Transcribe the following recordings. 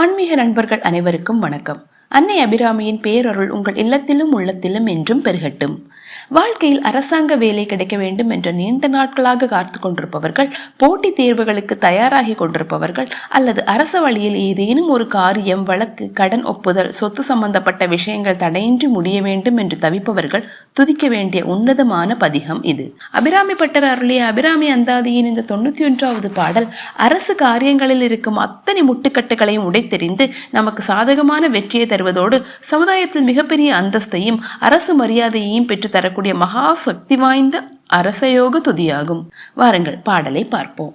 ஆன்மீக நண்பர்கள் அனைவருக்கும் வணக்கம். அன்னை அபிராமியின் பேரருள் உங்கள் இல்லத்திலும் உள்ளத்திலும் என்றும் பெருகட்டும். வாழ்க்கையில் அரசாங்க வேலை கிடைக்க வேண்டும் என்ற நீண்ட நாட்களாக காத்து கொண்டிருப்பவர்கள், போட்டித் தேர்வுகளுக்கு தயாராகி கொண்டிருப்பவர்கள், அல்லது அரச வழியில் ஏதேனும் ஒரு காரியம், வழக்கு, கடன் ஒப்புதல், சொத்து சம்பந்தப்பட்ட விஷயங்கள் தடையின்றி முடிய வேண்டும் என்று தவிப்பவர்கள் துதிக்க வேண்டிய உன்னதமான பதிகம் இது. அபிராமி பட்டர் அருளிய அபிராமி அந்தாதியின் இந்த 91வது பாடல் அரசு காரியங்களில் இருக்கும் அத்தனை முட்டுக்கட்டுகளையும் உடைத்தெறிந்து நமக்கு சாதகமான வெற்றியை தருவதோடு சமுதாயத்தில் மிகப்பெரிய அந்தஸ்தையும் அரசு மரியாதையையும் பெற்று தரக்கூடிய மகா சக்தி வாய்ந்த அரசயோக துதியாகும். வாருங்கள் பாடலை பார்ப்போம்.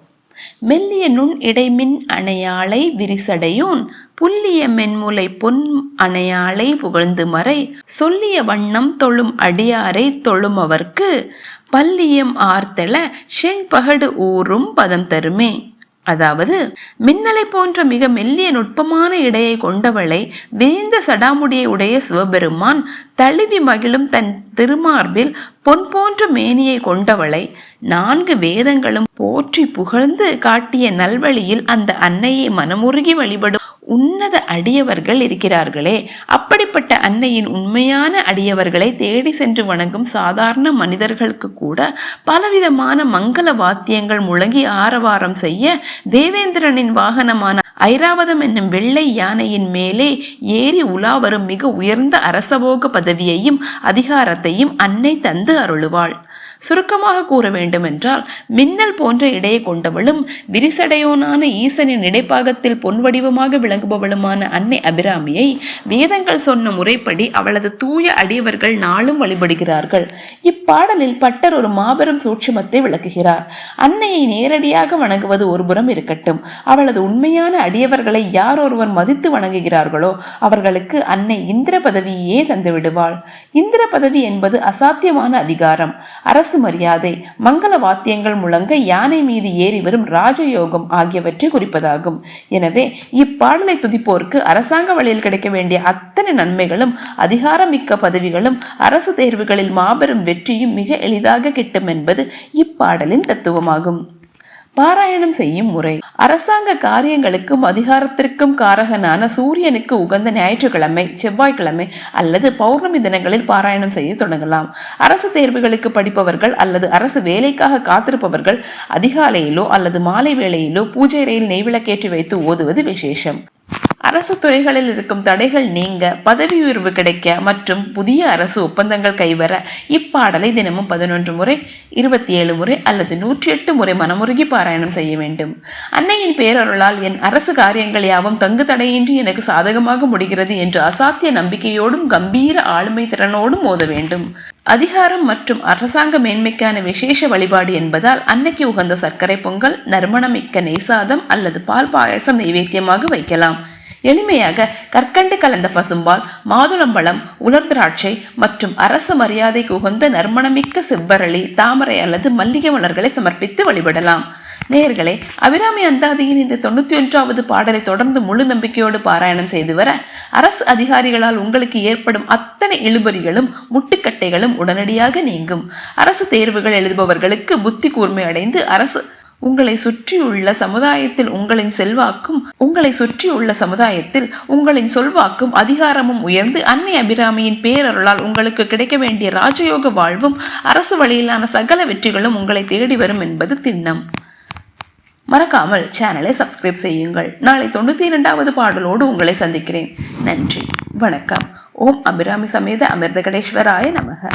மெல்லிய நுண் இடைமின் அணையாளை விரிசடையோன் புல்லிய மென்முலை பொன் அணையாளை புகழ்ந்து மறை சொல்லிய வண்ணம் தொழும் அடியாரை தொழுமவர்க்கு பல்லியம் ஆர்த்தெள செண்பகடு ஊறும் பதம் தருமே. அதாவது, மின்னலை போன்ற மிக மெல்லிய நுட்பமான இடையை கொண்டவளை விரிந்த சடாமுடியை உடைய சிவபெருமான் தழுவி மகிழும் தன் திருமார்பில் பொன் போன்ற மேனியை கொண்டவளை 4 வேதங்களும் போற்றி புகழ்ந்து காட்டிய நல்வழியில் அந்த அன்னையை மனமுருகி வழிபடும் உன்னத அடியவர்கள் இருக்கிறார்களே, அப்படிப்பட்ட அன்னையின் உண்மையான அடியவர்களை தேடி சென்று வணங்கும் சாதாரண மனிதர்களுக்கு கூட பலவிதமான மங்கள வாத்தியங்கள் முழங்கி ஆரவாரம் செய்ய தேவேந்திரனின் வாகனமான ஐராவதம் என்னும் வெள்ளை யானையின் மேலே ஏறி உலா வரும் மிக உயர்ந்த அரசபோக பதவியையும் அதிகாரத்தையும் அன்னை தந்து அருளுவாள். சுருக்கமாக கூற வேண்டுமென்றால், மின்னல் போன்ற இடையை கொண்டவளும் விரிசடையோனான ஈசனின் இடைப்பாகத்தில் பொன் வடிவமாக விளங்குபவளுமான அன்னை அபிராமியை வேதங்கள் சொன்ன முறைப்படி அவளது தூய அடியவர்கள் நாளும் வழிபடுகிறார்கள். இப்பாடலில் பட்டர் ஒரு மாபெரும் சூட்சுமத்தை விளக்குகிறார். அன்னையை நேரடியாக வணங்குவது ஒருபுறம் இருக்கட்டும், அவளது உண்மையான அடியவர்களை யார் ஒருவர் மதித்து வணங்குகிறார்களோ அவர்களுக்கு அன்னை இந்திர பதவியே தந்து விடுவாள். இந்திர பதவி என்பது அசாத்தியமான அதிகாரம், அரசு மரியாதை, மங்கள வாத்தியங்கள் முழங்க யானை மீது ஏறி வரும் ராஜயோகம் ஆகியவற்றை குறிப்பதாகும். எனவே இப்பாடலை துதிப்போருக்கு அரசாங்க வழியில் கிடைக்க வேண்டிய அத்தனை நன்மைகளும் அதிகாரமிக்க பதவிகளும் அரசு தேர்வுகளில் மாபெரும் வெற்றியும் மிக எளிதாக கிட்டும் என்பது இப்பாடலின் தத்துவமாகும். பாராயணம் செய்யும் முறை. அரசாங்க காரியங்களுக்கும் அதிகாரத்திற்கும் காரகனான சூரியனுக்கு உகந்த ஞாயிற்றுக்கிழமை, செவ்வாய்க்கிழமை அல்லது பௌர்ணமி தினங்களில் பாராயணம் செய்ய தொடங்கலாம். அரசு தேர்வுகளுக்கு படிப்பவர்கள் அல்லது அரசு வேலைக்காக காத்திருப்பவர்கள் அதிகாலையிலோ அல்லது மாலை வேளையிலோ பூஜை அறையில் நெய்விளக்கேற்றி வைத்து ஓதுவது விசேஷம். அரசு துறைகளில் இருக்கும் தடைகள் நீங்க, பதவி உயர்வு கிடைக்க மற்றும் புதிய அரசு ஒப்பந்தங்கள் கைவர இப்பாடலை தினமும் 11 முறை, 27 முறை அல்லது 108 முறை மனமுருகி பாராயணம் செய்ய வேண்டும். அன்னையின் பேரருளால் என் அரசு காரியங்கள் யாவும் தங்கு தடையின்றி எனக்கு சாதகமாக முடிகிறது என்று அசாத்திய நம்பிக்கையோடும் கம்பீர ஆளுமை திறனோடும் ஓத வேண்டும். அதிகாரம் மற்றும் அரசாங்க மேன்மைக்கான விசேஷ வழிபாடு என்பதால் அன்னைக்கு உகந்த சர்க்கரை பொங்கல், நறுமணமிக்க நெய்சாதம் அல்லது பால் பாயசம் நைவேத்தியமாக வைக்கலாம். எளிமையாக கற்கண்டு கலந்த பசும்பால், மாதுளம்பழம், உலர் திராட்சை மற்றும் அரச மரியாதைக்கு உகந்த நறுமணமிக்க செவ்வரளி, தாமரை அல்லது மல்லிகை மலர்களை சமர்ப்பித்து வழிபடலாம். நேயர்களே, அபிராமி அந்தாதியின் இந்த 91வது பாடலை தொடர்ந்து முழு நம்பிக்கையோடு பாராயணம் செய்து வர அரசு அதிகாரிகளால் உங்களுக்கு ஏற்படும் அத்தனை இழுபறிகளும் முட்டுக்கட்டைகளும் உடனடியாக நீங்கும். அரசு தேர்வுகள் எழுதுபவர்களுக்கு புத்தி கூர்மை அடைந்து உங்களை சுற்றியுள்ள சமுதாயத்தில் உங்களின் சொல்வாக்கும் அதிகாரமும் உயர்ந்து அன்னை அபிராமியின் பேரருளால் உங்களுக்கு கிடைக்க வேண்டிய ராஜயோக வாழ்வும் அரசு வழியிலான சகல வெற்றிகளும் உங்களை தேடி வரும் என்பது திண்ணம். மறக்காமல் சேனலை சப்ஸ்கிரைப் செய்யுங்கள். நாளை 92வது பாடலோடு உங்களை சந்திக்கிறேன். நன்றி, வணக்கம். ஓம் அபிராமி சமேத அமிர்தகடேஸ்வராய நமக.